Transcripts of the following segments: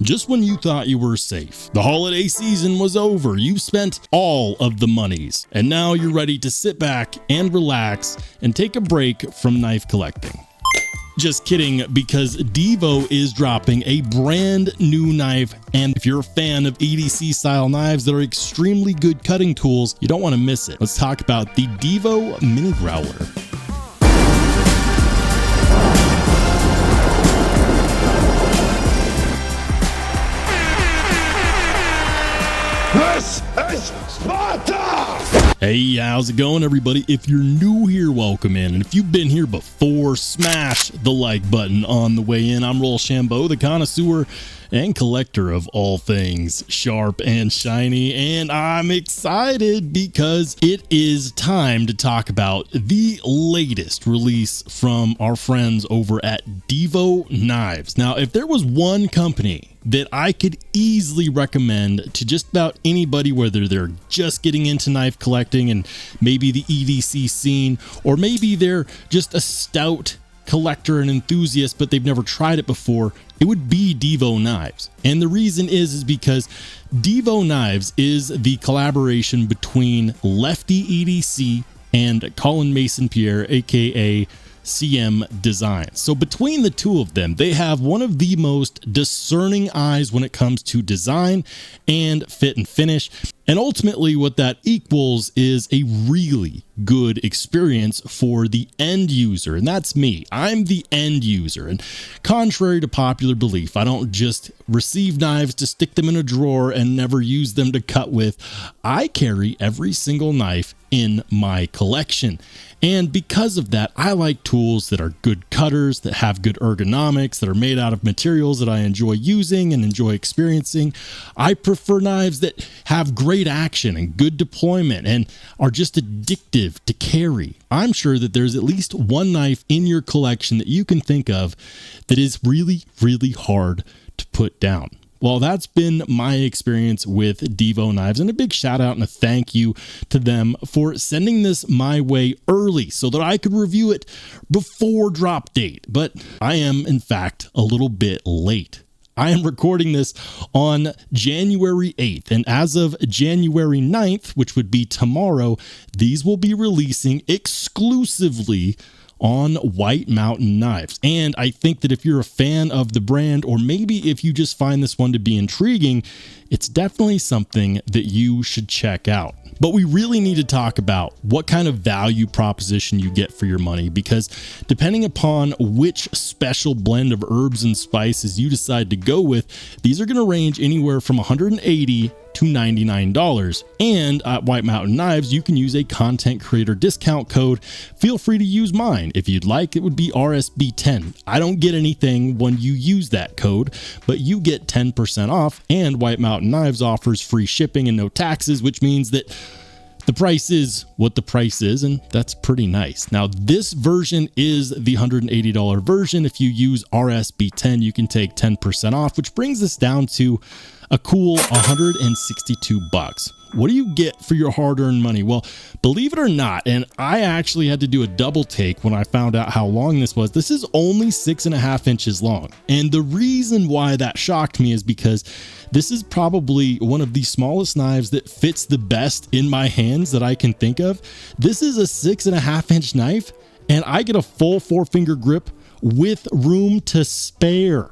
Just when you thought you were safe, the holiday season was over, you've spent all of the monies, and now you're ready to sit back and relax and take a break from knife collecting. Just kidding, because Devo is dropping a brand new knife, and if you're a fan of EDC style knives that are extremely good cutting tools, you don't want to miss it. Let's talk about the Devo Mini Growler. This is Sparta! Hey, how's it going, everybody? If you're new here, welcome in. And if you've been here before, smash the like button on the way in. I'm Rollshambo, the connoisseur and collector of all things sharp and shiny. And I'm excited because it is time to talk about the latest release from our friends over at Devo Knives. Now, if there was one company that I could easily recommend to just about anybody, whether they're just getting into knife collecting and maybe the EDC scene, or maybe they're just a stout collector and enthusiast, but they've never tried it before, it would be Devo Knives. And the reason is because Devo Knives is the collaboration between Lefty EDC and Colin Mason Pierre, aka CM Designs. So between the two of them, they have one of the most discerning eyes when it comes to design and fit and finish. And ultimately what that equals is a really good experience for the end user. And that's me. I'm the end user. And contrary to popular belief, I don't just receive knives to stick them in a drawer and never use them to cut with. I carry every single knife in my collection. And because of that, I like tools that are good cutters, that have good ergonomics, that are made out of materials that I enjoy using and enjoy experiencing. I prefer knives that have great action and good deployment and are just addictive to carry. I'm sure that there's at least one knife in your collection that you can think of that is really, really hard to put down. Well, that's been my experience with Devo Knives, and a big shout out and a thank you to them for sending this my way early so that I could review it before drop date. But I am, in fact, a little bit late. I am recording this on January 8th, and as of January 9th, which would be tomorrow, these will be releasing exclusively on White Mountain Knives. And I think that if you're a fan of the brand, or maybe if you just find this one to be intriguing, it's definitely something that you should check out. But we really need to talk about what kind of value proposition you get for your money, because depending upon which special blend of herbs and spices you decide to go with, these are going to range anywhere from $180 to $99. And at White Mountain Knives, you can use a content creator discount code. Feel free to use mine. If you'd like, it would be RSB10. I don't get anything when you use that code, but you get 10% off, and White Mountain Knives offers free shipping and no taxes, which means that the price is what the price is, and that's pretty nice. Now, this version is the $180 version. If you use RSB10, you can take 10% off, which brings us down to a cool $162. What do you get for your hard-earned money? Well, believe it or not, and I actually had to do a double take when I found out how long this was. This is only 6.5 inches long. And the reason why that shocked me is because this is probably one of the smallest knives that fits the best in my hands that I can think of. This is a 6.5 inch knife, and I get a full 4-finger grip with room to spare.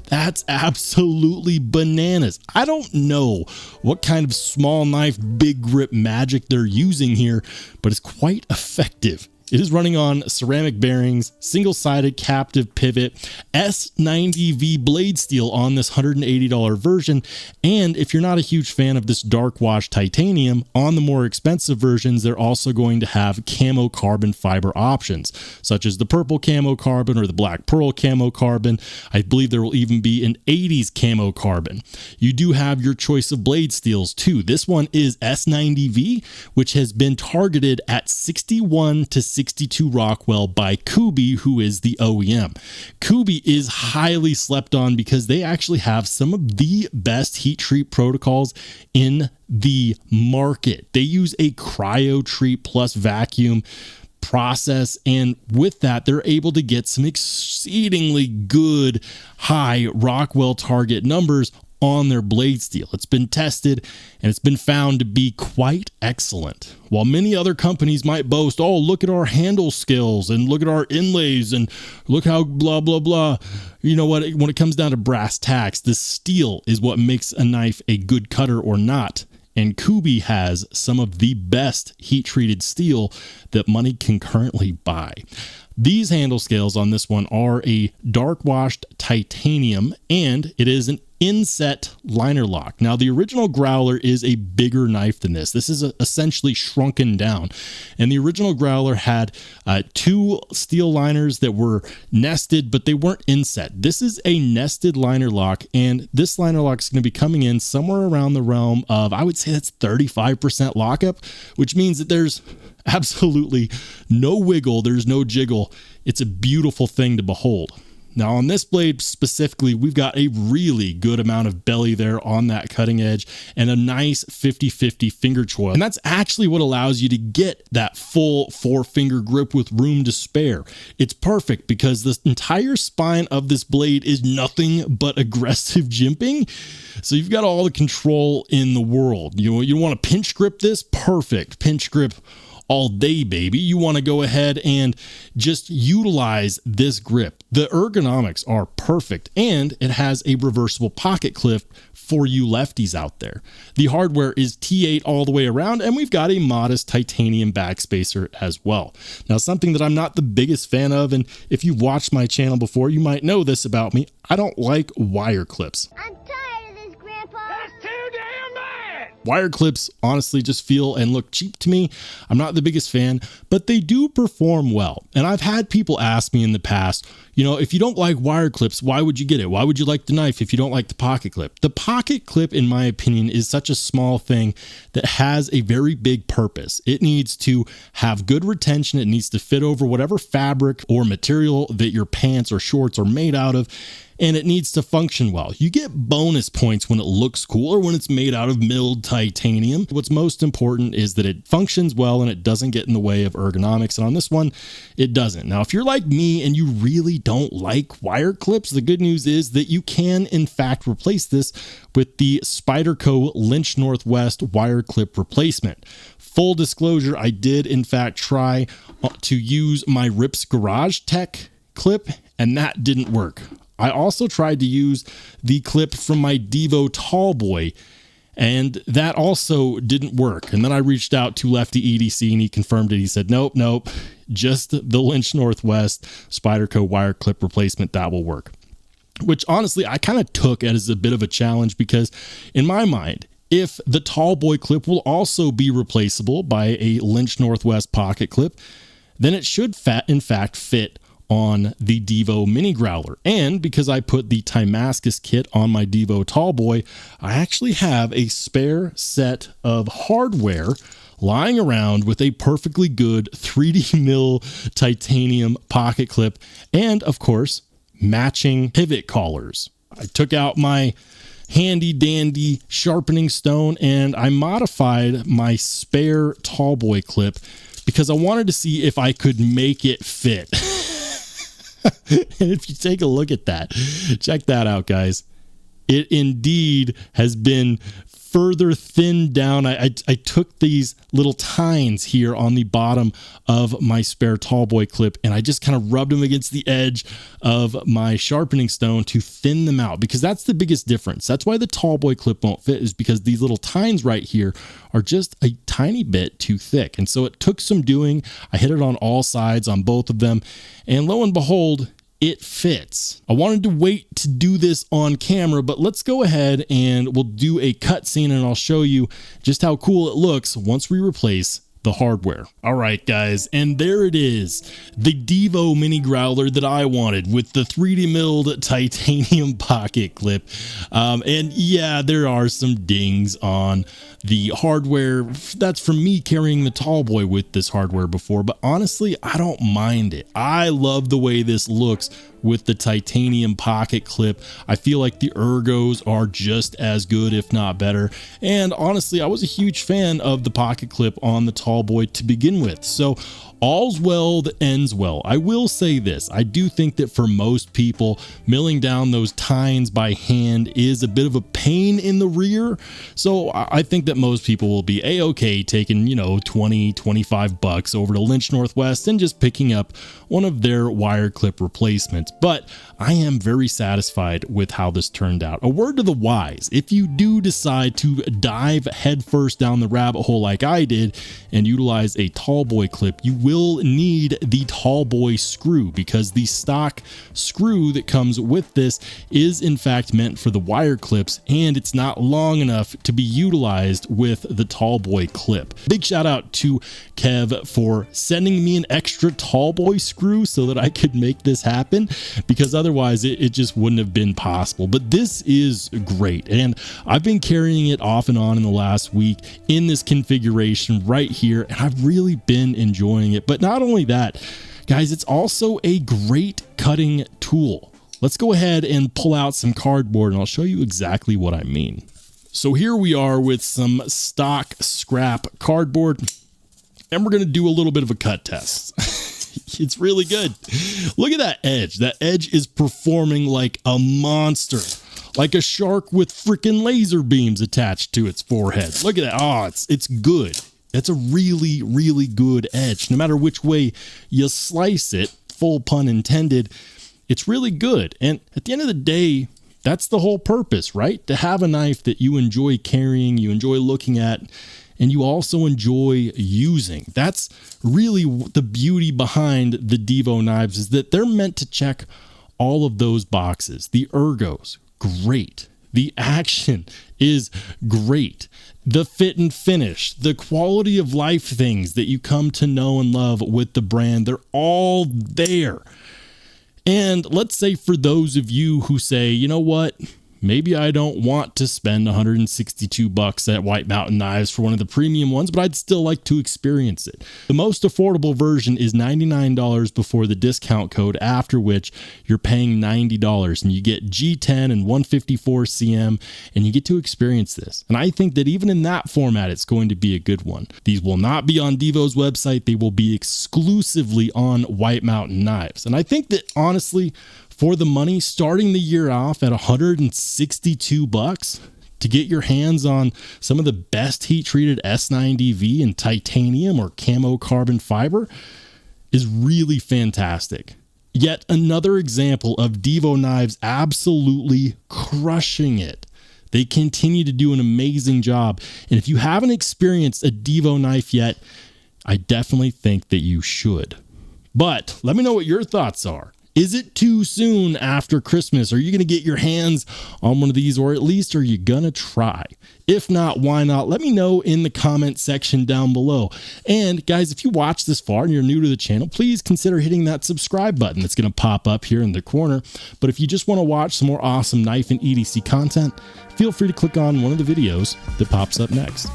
That's absolutely bananas. I don't know what kind of small knife, big grip magic they're using here, but it's quite effective. It is running on ceramic bearings, single-sided captive pivot, S90V blade steel on this $180 version. And if you're not a huge fan of this dark wash titanium, on the more expensive versions, they're also going to have camo carbon fiber options, such as the purple camo carbon or the black pearl camo carbon. I believe there will even be an 80s camo carbon. You do have your choice of blade steels too. This one is S90V, which has been targeted at 61 to 62 Rockwell by Kubi, who is the OEM. Kubi is highly slept on because they actually have some of the best heat treat protocols in the market. They use a cryo treat plus vacuum process, and with that they're able to get some exceedingly good high Rockwell target numbers on their blade steel. It's been tested and it's been found to be quite excellent. While many other companies might boast, oh, look at our handle skills and look at our inlays and look how blah blah blah, you know what, when it comes down to brass tacks, the steel is what makes a knife a good cutter or not. And Kubi has some of the best heat-treated steel that money can currently buy. These handle scales on this one are a dark washed titanium, and it is an inset liner lock. Now, the original Growler is a bigger knife than this. This is essentially shrunken down. And the original Growler had 2 steel liners that were nested, but they weren't inset. This is a nested liner lock, and this liner lock is going to be coming in somewhere around the realm of, I would say that's 35% lockup, which means that there's absolutely no wiggle, there's no jiggle. It's a beautiful thing to behold. Now on this blade specifically, we've got a really good amount of belly there on that cutting edge and a nice 50-50 finger choil. And that's actually what allows you to get that full 4-finger grip with room to spare. It's perfect because the entire spine of this blade is nothing but aggressive jimping. So you've got all the control in the world. You want to pinch grip this? Perfect. Pinch grip all day, baby. You want to go ahead and just utilize this grip. The ergonomics are perfect, and it has a reversible pocket clip for you lefties out there. The hardware is T8 all the way around, and we've got a modest titanium backspacer as well. Now, something that I'm not the biggest fan of, and if you've watched my channel before, you might know this about me, I don't like wire clips. I'm tired of this, Grandpa. That's too damn bad! Wire clips honestly just feel and look cheap to me. I'm not the biggest fan, but they do perform well. And I've had people ask me in the past, you know, if you don't like wire clips, why would you get it? Why would you like the knife if you don't like the pocket clip? The pocket clip, in my opinion, is such a small thing that has a very big purpose. It needs to have good retention. It needs to fit over whatever fabric or material that your pants or shorts are made out of, and it needs to function well. You get bonus points when it looks cool or when it's made out of milled titanium. What's most important is that it functions well and it doesn't get in the way of ergonomics. And on this one, it doesn't. Now, if you're like me and you really don't like wire clips, the good news is that you can, in fact, replace this with the Spyderco Lynch Northwest wire clip replacement. Full disclosure, I did, in fact, try to use my Rips Garage Tech clip, and that didn't work. I also tried to use the clip from my Devo Tallboy, and that also didn't work. And then I reached out to Lefty EDC and he confirmed it. He said, nope, just the Lynch Northwest Spyderco wire clip replacement, that will work. Which honestly, I kind of took it as a bit of a challenge because in my mind, if the Tallboy clip will also be replaceable by a Lynch Northwest pocket clip, then it should in fact fit on the Devo Mini Growler. And because I put the Timascus kit on my Devo Tallboy, I actually have a spare set of hardware lying around with a perfectly good 3D mill titanium pocket clip and, of course, matching pivot collars. I took out my handy dandy sharpening stone and I modified my spare Tallboy clip because I wanted to see if I could make it fit. And if you take a look at that, check that out, guys. It indeed has been further thinned down. I took these little tines here on the bottom of my spare Tallboy clip and I just kind of rubbed them against the edge of my sharpening stone to thin them out, because that's the biggest difference. That's why the Tallboy clip won't fit, is because these little tines right here are just a tiny bit too thick. And so it took some doing. I hit it on all sides on both of them, and lo and behold, it fits. I wanted to wait to do this on camera, but let's go ahead and we'll do a cut scene and I'll show you just how cool it looks once we replace the hardware. All right, guys, and there it is, the Devo Mini Growler that I wanted with the 3D milled titanium pocket clip. And yeah, there are some dings on the hardware. That's from me carrying the tall boy with this hardware before, but honestly, I don't mind it. I love the way this looks with the titanium pocket clip. I feel like the ergos are just as good, if not better. And honestly, I was a huge fan of the pocket clip on the tall boy to begin with. So all's well that ends well. I will say this, I do think that for most people, milling down those tines by hand is a bit of a pain in the rear. So I think that most people will be a-okay taking, you know, 20, 25 bucks over to Lynch Northwest and just picking up one of their wire clip replacements. But I am very satisfied with how this turned out. A word to the wise, if you do decide to dive headfirst down the rabbit hole like I did and utilize a tall boy clip, you will need the tall boy screw, because the stock screw that comes with this is in fact meant for the wire clips, and it's not long enough to be utilized with the tall boy clip. Big shout out to Kev for sending me an extra tall boy screw so that I could make this happen, because otherwise it just wouldn't have been possible. But this is great, and I've been carrying it off and on in the last week in this configuration right here, and I've really been enjoying it. But not only that, guys, it's also a great cutting tool. Let's go ahead and pull out some cardboard and I'll show you exactly what I mean. So here we are with some stock scrap cardboard, and we're going to do a little bit of a cut test. It's really good. Look at that edge. That edge is performing like a monster, like a shark with freaking laser beams attached to its forehead. Look at that. Oh, it's good. It's a really, really good edge. No matter which way you slice it, full pun intended, it's really good. And at the end of the day, that's the whole purpose, right? To have a knife that you enjoy carrying, you enjoy looking at, and you also enjoy using. That's really the beauty behind the Devo knives, is that they're meant to check all of those boxes. The ergos, great. The action is great. The fit and finish, the quality of life things that you come to know and love with the brand, they're all there. And let's say for those of you who say, you know what, maybe I don't want to spend 162 bucks at White Mountain Knives for one of the premium ones, but I'd still like to experience it. The most affordable version is $99 before the discount code, after which you're paying $90 and you get G10 and 154 CM, and you get to experience this. And I think that even in that format, it's going to be a good one. These will not be on Devo's website. They will be exclusively on White Mountain Knives. And I think that honestly, for the money, starting the year off at 162 bucks to get your hands on some of the best heat treated S9DV in titanium or camo carbon fiber is really fantastic. Yet another example of Devo knives absolutely crushing it. They continue to do an amazing job. And if you haven't experienced a Devo knife yet, I definitely think that you should. But let me know what your thoughts are. Is it too soon after Christmas? Are you going to get your hands on one of these, or at least are you going to try? If not, why not? Let me know in the comment section down below. And guys, if you watch this far and you're new to the channel, please consider hitting that subscribe button that's going to pop up here in the corner. But if you just want to watch some more awesome knife and EDC content, feel free to click on one of the videos that pops up next.